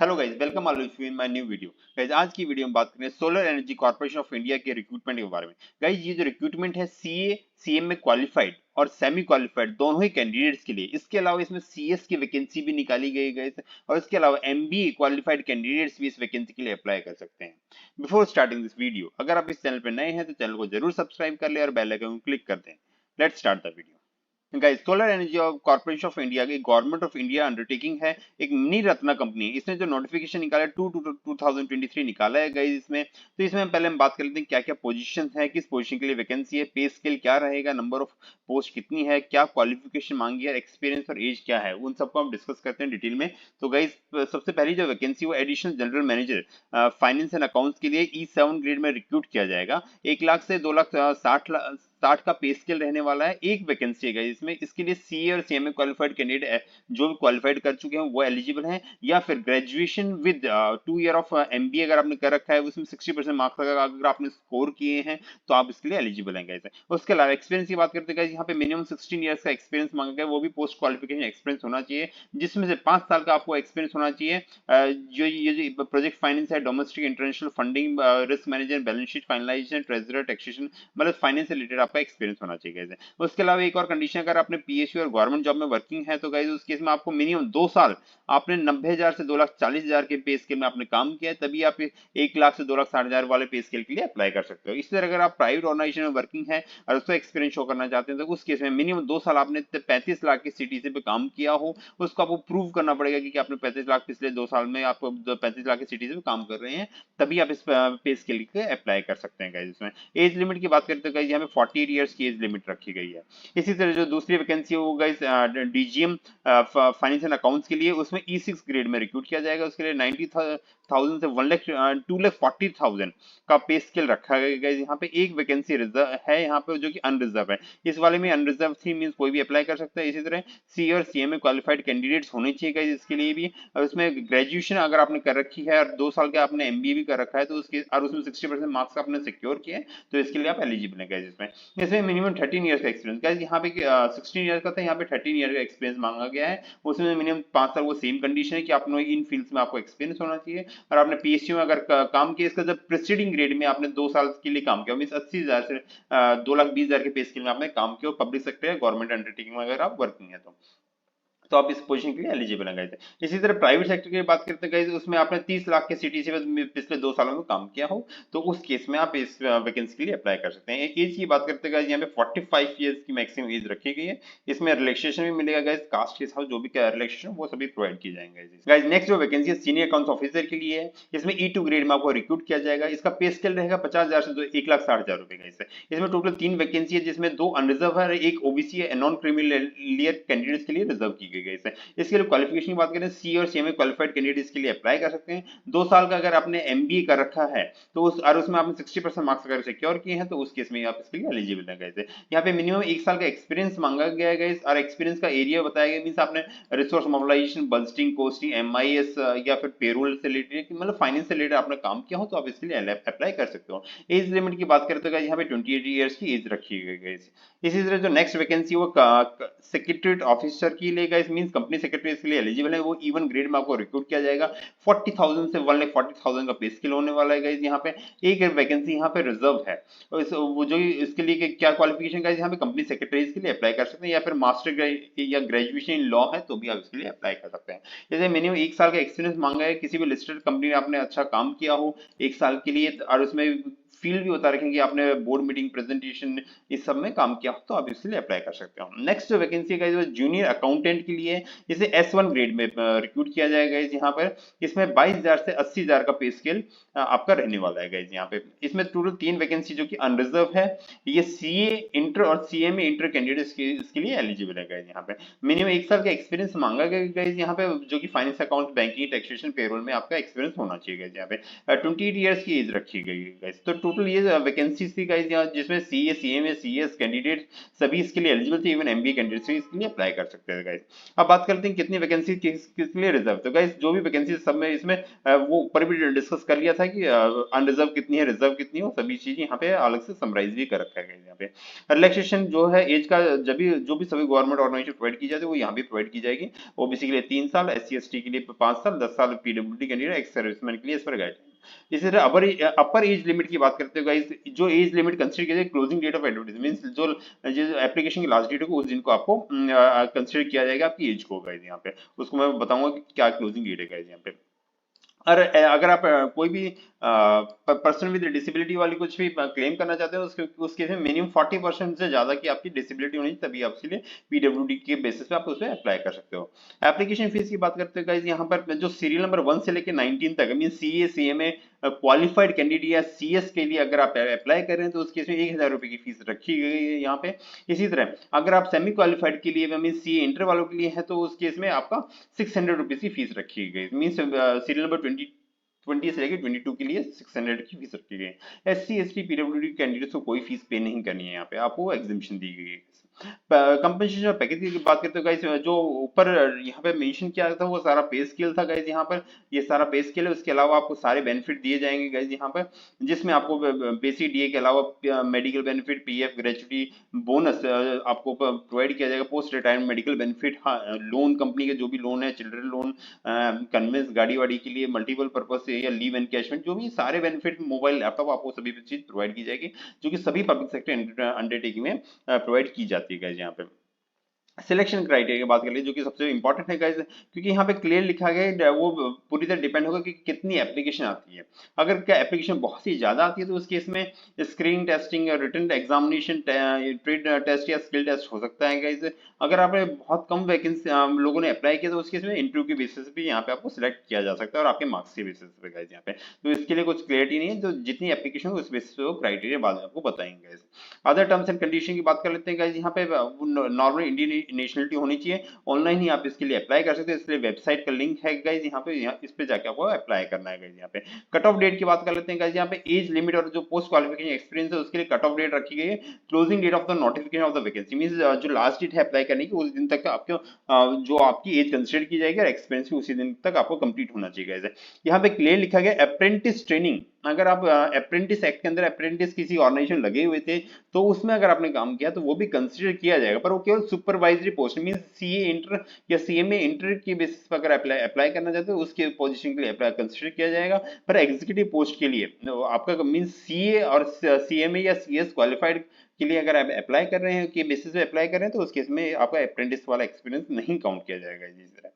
Hello guys, welcome all of you in my new video. Guys, आज की video में बात करें solar energy corporation of India के रिक्रूटमेंट के बारे में। गाइस, ये जो रिक्रूटमेंट है सीए सीएम में क्वालिफाइड और सेमी क्वालिफाइड दोनों ही कैंडिडेट्स के लिए, इसके अलावा इसमें सीएस की वैकेंसी भी निकाली गई गाइस, और इसके अलावा एमबीए क्वालिफाइड कैंडिडेट्स भी इस वैकेंसी के लिए अप्लाई कर सकते हैं। बिफोर स्टार्टिंग दिस वीडियो, अगर आप इस चैनल पर नए हैं तो चैनल को जरूर सब्सक्राइब कर ले और बेल आइकन को क्लिक कर दें। Let's start the video. Guys, solar energy corporation of India की गवर्नमेंट ऑफ इंडिया अंडरटेकिंग है, एक मिनी रत्ना कंपनी है। इसने जो नोटिफिकेशन निकाला है 2023 निकाला है गाइस इसमें। तो इसमें पहले हम बात कर लेते हैं क्या क्या पोजीशन है, किस पोजीशन के लिए वैकेंसी है, पे स्केल क्या रहेगा, नंबर ऑफ पोस्ट कितनी है, क्या क्वालिफिकेशन मांगी है, एक्सपीरियंस और एज क्या है, उन सबको हम डिस्कस करते हैं डिटेल में। तो गाइस, सबसे पहली जो वैकेंसी वो additional general manager finance and accounts के लिए E7 ग्रेड में रिक्रूट किया जाएगा। 1 लाख से 2 लाख 60 का पे स्केल रहने वाला है। एक वैकेंसी है इसमें, इसके लिए सीए और सीएमए क्वालिफाइड कैंडिडेट जो भी क्वालिफाइड कर चुके हैं वो एलिजिबल हैं, या फिर graduation with 2 year of MBA अगर आपने कर रखा है, उसमें 60% मार्क्स अगर आपने स्कोर किए हैं तो आप इसके लिए एलिजिबल हैं गाइस। उसके अलावा एक्सपीरियंस की बात करते हैं गाइस, यहाँ पे मिनिमम 16 ईयर्स का एक्सपीरियंस मांगा गया है, वो भी पोस्ट क्वालिफिकेशन एक्सपीरियंस होना चाहिए, जिसमें से 5 साल का आपको एक्सपीरियंस होना चाहिए। जो ये जो प्रोजेक्ट फाइनेंस है, domestic international funding, risk management, balance sheet finalisation, treasurer, taxation, मतलब फाइनेंस से रिलेटेड आपका एक्सपीरियंस होना चाहिए गाइस। उसके अलावा एक और कंडीशन, अगर आपने पीएसयू और गवर्नमेंट जॉब में वर्किंग है तो गाइस उस केस में आपको मिनिमम 2 साल आपने 90,000 से 2,40,000 के पे स्केल में आपने काम किया है, तभी आप 1 लाख से 2,60,000 वाले पे स्केल के लिए अप्लाई कर सकते हो। इसी तरह अगर आप प्राइवेट ऑर्गेनाइजेशन में वर्किंग है और उसका एक्सपीरियंस शो करना चाहते हैं तो उस केस में मिनिमम 2 साल आपने 35 लाख की सीटीसी पे काम किया हो, उसको आपको प्रूव करना पड़ेगा कि आपने 35 लाख पिछले 2 साल में आप 35 लाख की सीटीसी पे काम कर रहे हैं, तभी आप इस पे स्केल के अप्लाई कर सकते हैं गाइस। इसमें एज लिमिट की बात करते हैं गाइस, यहाँ पे 48 ईयर्स की एज लिमिट रखी गई है। इसी तरह जो दूसरी वैकेंसी है वो guys DGM finance and accounts के लिए, उसमें E6 ग्रेड में रिक्रूट किया जाएगा। उसके लिए 90,000 से 1,02,40,000 का पे स्केल रखा गया है। यहाँ पे एक वैकेंसी रिजर्व है यहाँ पे जो कि अनरिजर्व है, इस वाले में अनरिजर्व थी मींस कोई भी अप्लाई कर सकता है। इसी तरह सी और सीएमए क्वालिफाइड कैंडिडेट्स होने चाहिए गाइस इसके लिए भी, और उसमें ग्रेजुएशन अगर आपने कर रखी है और 2 साल का आपने एमबीए भी कर रखा है तो उसके और उसमें 60% मार्क्स आपने सिक्योर किए तो इसके लिए आप एलिजिबल है गाइस। इसमें मिनिमम 13 ईयर्स का एक्सपीरियंस, गाइस यहाँ पे 16 ईयर का था, यहाँ पे 13 ईयर का एक्सपीरियंस मांगा गया है। उसमें मिनिमम 5 साल वो सेम कंडीशन है कि आपने इन फील्ड्स में आपको एक्सपीरियंस होना चाहिए, और आपने पीएसयू में अगर काम किया, इसका जब प्रीसीडिंग ग्रेड में आपने 2 साल के लिए काम किया मीन 80,000 से 2,20,000 के पे स्केल में आपने काम किया पब्लिक सेक्टर या गवर्नमेंट अंडरटेकिंग में अगर आप वर्किंग है तो आप इस पोजीशन के लिए एलिजिबल हैं गाइस। इसी तरह प्राइवेट सेक्टर की बात करते हैं गाइस, उसमें आपने 30 लाख के सीटीसी में पिछले 2 सालों में काम किया हो तो उस केस में आप इस वैकेंसी के लिए अप्लाई कर सकते हैं। एज की बात करते हैं गाइस, यहाँ पे 45 ईयर्स की मैक्सिमम एज रखी गई है। इसमें रिलैक्सेशन भी मिलेगा गाइस, कास्ट के हिसाब से जो भी रिलैक्सेशन वो सभी प्रोवाइड की जाएंगे गाइस। नेक्स्ट जो वैकेंसी है सीनियर अकाउंट्स ऑफिसर के लिए है, इसमें E2 ग्रेड में आपको रिक्रूट किया जाएगा। इसका पे स्केल रहेगा 50,000 से 1,60,000 रुपए का। इसमें टोटल 3 वैकेंसी है, जिसमें 2 अनरिजर्व है, एक ओबीसी है, नॉन क्रीमिलियर कैंडिडेट्स के लिए रिजर्व की गई है। इसके लिए क्वालिफिकेशन की बात करें, सी और सीएमए क्वालिफाइड कैंडिडेट इसके लिए अप्लाई कर सकते हैं। 2 साल का अगर आपने एमबीए कर रखा है तो उस और उसमें आपने 60% मार्क्स अगर सिक्योर किए हैं तो उस केस में आप इसके लिए एलिजिबल है गाइस। यहाँ पे मिनिमम 1 साल का एक्सपीरियंस मांगा गया है गाइस, और एक्सपीरियंस का एरिया बताया गया मींस आपने resource mobilisation, budgeting, costing, MIS या फिर पेरोल से रिलेटेड मतलब फाइनेंस से रिलेटेड आपने काम किया हो तो आप इसके लिए अप्लाई कर सकते हो। एज लिमिट की बात करते हैं यहाँ पे 28 ईयर्स की एज रखी गई है। इसी तरह जो नेक्स्ट वैकेंसी वो सेक्रेटरीट ऑफिसर की लिए गाइस मींस कंपनी सेक्रेटरी इसके लिए एलिजिबल है, वो इवन ग्रेड में आपको रिक्रूट किया जाएगा। 40,000 से 1,40,000 का पे स्केल होने वाला है गाइस। यहाँ पे एक वैकेंसी यहाँ पे रिजर्व है, और वो जो इसके लिए क्या क्वालिफिकेशन गाइस, यहाँ पे कंपनी सेक्रेटरी के लिए अप्लाई कर सकते हैं, या फिर मास्टर या ग्रेजुएशन इन लॉ है तो भी आप इसके लिए अप्लाई कर सकते हैं। जैसे मिनिमम 1 साल का एक्सपीरियंस मांगा है, किसी भी लिस्टेड कंपनी में आपने अच्छा काम किया हो 1 साल के लिए, और उसमें फील्ड भी होता रखेंगे आपने बोर्ड मीटिंग प्रेजेंटेशन इस सब में काम किया हो तो आप इसके लिए अप्लाई कर सकते हो। नेक्स्ट जो वैकेंसी है जो जूनियर अकाउंटेंट के लिए, इसे S1 ग्रेड में रिक्रूट किया जाएगा यहाँ पर। इसमें 22,000 से 80,000 का पे स्केल आपका रहने वाला है गाइस। यहाँ पे इसमें टोटल 3 वैकेंसी जो कि अनरिजर्व है, ये सीए इंटर और सीएमए इंटर कैंडिडेट इसके लिए एलिजिबल है गाइस। यहाँ पे मिनिमम 1 साल का एक्सपीरियंस मांगा गया गाइस यहाँ पे, जो कि finance, account, banking, taxation, payroll में आपका एक्सपीरियंस होना चाहिए गाइस। यहाँ पे 28 ईयर्स की एज रखी गई है गाइस। तो टोटल ये वैकेंसीज थी गाइस यहाँ, जिसमें सीए, सीएमए, सीएस कैंडिडेट सभी इसके लिए एलिजिबल थे, इवन एमबीए कैंडिडेट भी इसके लिए अप्लाई कर सकते हैं गाइस। अब बात करते हैं कितनी वैकेंसी किस लिए रिजर्व। तो गाइस जो भी वैकेंसी सब में इसमें वो ऊपर भी डिस्कस कर लिया था कि अनरिजर्व कितनी है, रिजर्व कितनी है, वो सभी चीजें यहाँ पे अलग से समराइज भी कर रखा है गाइस। यहाँ पे रिलैक्सेशन जो है एज का, जब भी जो भी सभी गवर्नमेंट ऑर्गेनाइजेशन प्रोवाइड की जाती है वो यहाँ भी प्रोवाइड की जाएगी। ओबीसी के लिए 3 साल, एससी एसटी के लिए 5 साल, 10 साल पीडब्ल्यूडी कैंडिडेट, एक्स सर्विसमैन के लिए इस पर गाइडलाइन। इसी तरह अपर एज लिमिट की बात करते हैं गाइस, जो एज लिमिट कंसीडर किया जाए closing date of advertisement means जो एप्लीकेशन की लास्ट डेट होगी उस दिन को आपको कंसीडर किया जाएगा आपकी एज को गाइस। यहाँ पे उसको मैं बताऊंगा कि क्या क्लोजिंग डेट है गाइस यहाँ पे। और अगर आप कोई भी पर्सन विद डिसेबिलिटी वाली कुछ भी क्लेम करना चाहते हो उस केस में मिनिमम 40% से ज्यादा की आपकी डिसेबिलिटी होनी चाहिए, तभी आप इसके लिए पीडब्ल्यूडी के बेसिस पे आप उसमें अप्लाई कर सकते हो। एप्लीकेशन फीस की बात करते हैं गाइस, यहाँ पर जो सीरियल नंबर 1 से लेकर 19 तक mean CA, CMA qualified candidate या सीएस के लिए अगर आप अप्लाई कर रहे हैं तो उस केस में 1000 रुपए की फीस रखी गई है यहाँ पे। इसी तरह अगर आप सेमी क्वालिफाइड के लिए मीन सीए इंटर वालों के लिए है तो उस केस में आपका 600 रुपीज की फीस रखी गई, मीन सीरियल नंबर 20 से लेकर 22 के लिए 600 की फीस रखी गई है। एससी एसटी पीडब्ल्यूडी कैंडिडेट्स को कोई फीस पे नहीं करनी है, यहाँ पे आपको एग्जिबिशन दी गई है। कंपनसेशन पैकेज की बात करते हो गाइस, जो ऊपर यहाँ पे मेंशन किया था वो सारा पे स्केल था गाइस। यहाँ पर ये सारा पे स्केल है, उसके अलावा आपको सारे बेनिफिट दिए जाएंगे गाइस यहाँ पर, जिसमें आपको बेसिक डीए के अलावा medical benefit, PF, gratuity, bonus आपको प्रोवाइड किया जाएगा, post retirement medical benefit, loan company के जो भी लोन है, चिल्ड्रन लोन, कन्वेंस गाड़ी वाड़ी के लिए, मल्टीपल पर्पज से या लीव एनकैशमेंट, जो भी सारे बेनिफिट, मोबाइल लैपटॉप, आपको सभी चीज प्रोवाइड की जाएगी, जो कि सभी पब्लिक सेक्टर अंडरटेकिंग में प्रोवाइड की जाती है गाइस यहाँ पे। सिलेक्शन क्राइटेरिया की बात कर लीजिए, जो कि सबसे इंपॉर्टेंट है गाइस, क्योंकि यहाँ पे क्लियर लिखा गया है, वो पूरी तरह डिपेंड होगा कि कितनी एप्लीकेशन आती है। अगर क्या एप्लीकेशन बहुत ही ज्यादा आती है तो उस केस में screening testing, written examination, trade test या स्किल टेस्ट हो सकता है गाइस। अगर आपने बहुत कम वैकेंसी लोगों ने अप्लाई किया तो उस केस में इंटरव्यू के बेसिस पे यहाँ पे आपको सिलेक्ट किया जा सकता है, और आपके मार्क्स के बेसिस पे गाइस यहाँ पे। तो इसके लिए कुछ क्लियरिटी नहीं है, तो जितनी एप्लीकेशन उस बेसिस पे वो क्राइटेरिया बाद में आपको बताएंगे guys. Other terms and condition की बात कर लेते हैं गाइस, यहाँ पे नॉर्मल इंडियन नेशनलिटी होनी चाहिए, ऑनलाइन ही आप इसके लिए अप्लाई कर सकते हैं, इसलिए वेबसाइट का लिंक है गाइस यहाँ पे, इस पे जाके आपको अप्लाई करना है गाइस यहाँ पे। कट ऑफ डेट की बात कर लेते हैं गाइस, यहाँ पे एज लिमिट और जो पोस्ट क्वालिफिकेशन एक्सपीरियंस है उसके लिए कट ऑफ डेट रखी गई है। Closing date of the notification of the vacancy means जो लास्ट डेट है अप्लाई करने की उस दिन तक आपको जो आपकी एज कंसीडर की जाएगी और एक्सपीरियंस भी उसी दिन तक आपको कंप्लीट होना चाहिए गाइस। यहाँ पे क्लियर लिखा गया अप्रेंटिस ट्रेनिंग, अगर आप अप्रेंटिस एक्ट के अंदर अप्रेंटिस किसी ऑर्गेनाइजेशन लगे हुए थे तो उसमें अगर आपने काम किया तो वो भी कंसीडर किया जाएगा, पर वो केवल supervisory post means CA inter या सीएमए इंटर की बेसिस पर अगर अप्लाई करना चाहते हो उसके पोजीशन के लिए अप्लाई कंसीडर किया जाएगा। पर एग्जीक्यूटिव पोस्ट के लिए आपका मींस सीए और सीएमए या सीएस क्वालिफाइड के लिए अगर आप अप्लाई कर रहे हैं कि बेसिस पे अप्लाई कर रहे हैं तो उस केस में आपका अप्रेंटिस वाला एक्सपीरियंस नहीं काउंट किया जाएगा।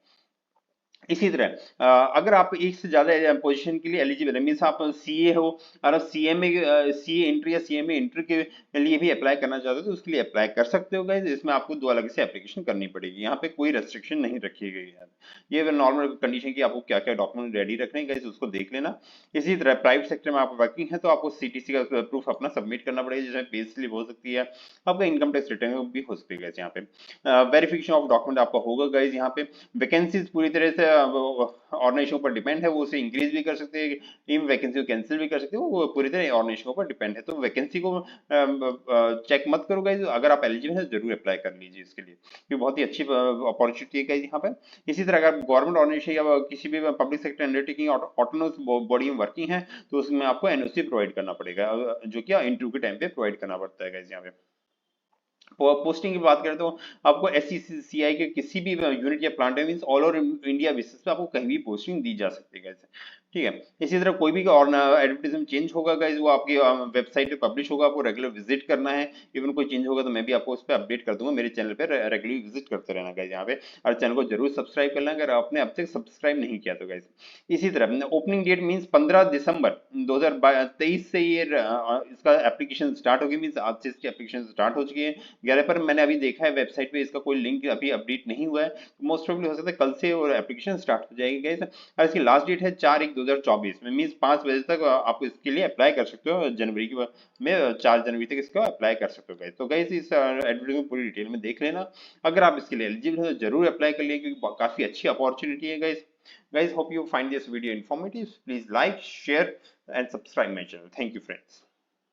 इसी तरह अगर आप एक से ज्यादा पोजीशन के लिए एलिजिबल है मींस आप सीए हो और सीएमए, सीए इंटर या सीएमए इंटर के लिए भी अप्लाई करना चाहते हो तो उसके लिए अप्लाई कर सकते हो गाइस। इसमें आपको 2 अलग से एप्लीकेशन करनी पड़ेगी, यहाँ पे कोई रेस्ट्रिक्शन नहीं रखी गई है। ये नॉर्मल कंडीशन की आपको क्या क्या डॉक्यूमेंट रेडी रखने हैं गाइस उसको देख लेना। इसी तरह प्राइवेट सेक्टर में आप वर्किंग है तो आपको सीटीसी का प्रूफ अपना सबमिट करना पड़ेगा, जिसमें पे स्लिप हो सकती है, आपका इनकम टैक्स रिटर्न भी हो सकती है गाइस। यहाँ पे वेरिफिकेशन ऑफ डॉक्यूमेंट आपका होगा गाइस। यहाँ पे वैकेंसीज पूरी तरह से ऑर्गेनाइजेशन पर डिपेंड है, वो उसे इंक्रीज भी कर सकते हैं, इन वैकेंसी को कैंसिल भी कर सकते हो, वो पूरी तरह ऑर्गेनाइजेशन पर डिपेंड है। तो वैकेंसी को चेक मत करो गाइस, अगर आप एलिजिबल हैं जरूर अप्लाई कर लीजिए इसके लिए, ये बहुत ही अच्छी अपॉर्चुनिटी है गाइस यहाँ पे। इसी तरह अगर गवर्नमेंट ऑर्गेनाइजेशन या किसी भी public sector undertaking autonomous body में वर्किंग है तो उसमें आपको एनओसी प्रोवाइड करना पड़ेगा, जो कि इंटरव्यू के टाइम पे प्रोवाइड करना पड़ता है गाइस यहाँ पे। पोस्टिंग की बात करें तो आपको एससीसीआई के किसी भी यूनिट या प्लांट में means all over India basis पे आपको कहीं भी पोस्टिंग दी जा सकती है गाइस, ठीक है। इसी तरह कोई भी और एडवर्टाइजमेंट चेंज होगा गाइस वो आपकी वेबसाइट पे पब्लिश होगा, आपको रेगुलर विजिट करना है। इवन कोई चेंज होगा तो मैं भी आपको उस पर अपडेट कर दूंगा, मेरे चैनल पे रेगुलरली विजिट करते रहना गाइस यहाँ पे, और चैनल को जरूर सब्सक्राइब करना अगर आपने अब तक सब्सक्राइब नहीं किया तो गाइस। इसी तरह ओपनिंग डेट मींस 15 दिसंबर 2023 से ये इसका एप्लीकेशन स्टार्ट होगी, मींस आज से इसकी एप्लीकेशन स्टार्ट हो चुकी है 11 पर। मैंने अभी देखा है वेबसाइट पे इसका कोई लिंक अभी अपडेट नहीं हुआ है, मोस्ट प्रोबेबली हो सकता है कल से और एप्लीकेशन स्टार्ट हो जाएगी गाइस। और इसकी लास्ट डेट है 4/1/2024 में, मींस 5 बजे तक आप इसके लिए अप्लाई कर सकते हो, जनवरी के में 4 जनवरी तक इसका अप्लाई कर सकते हो गाइस। तो गाइस इस एडवर्टाइजमेंट पूरी डिटेल में देख लेना, अगर आप इसके लिए एलिजिबल हो तो जरूर अप्लाई कर लिए क्योंकि काफी अच्छी अपॉर्चुनिटी है guys. Guys, hope you find this video informative. Please like, share and subscribe my channel. Thank you friends.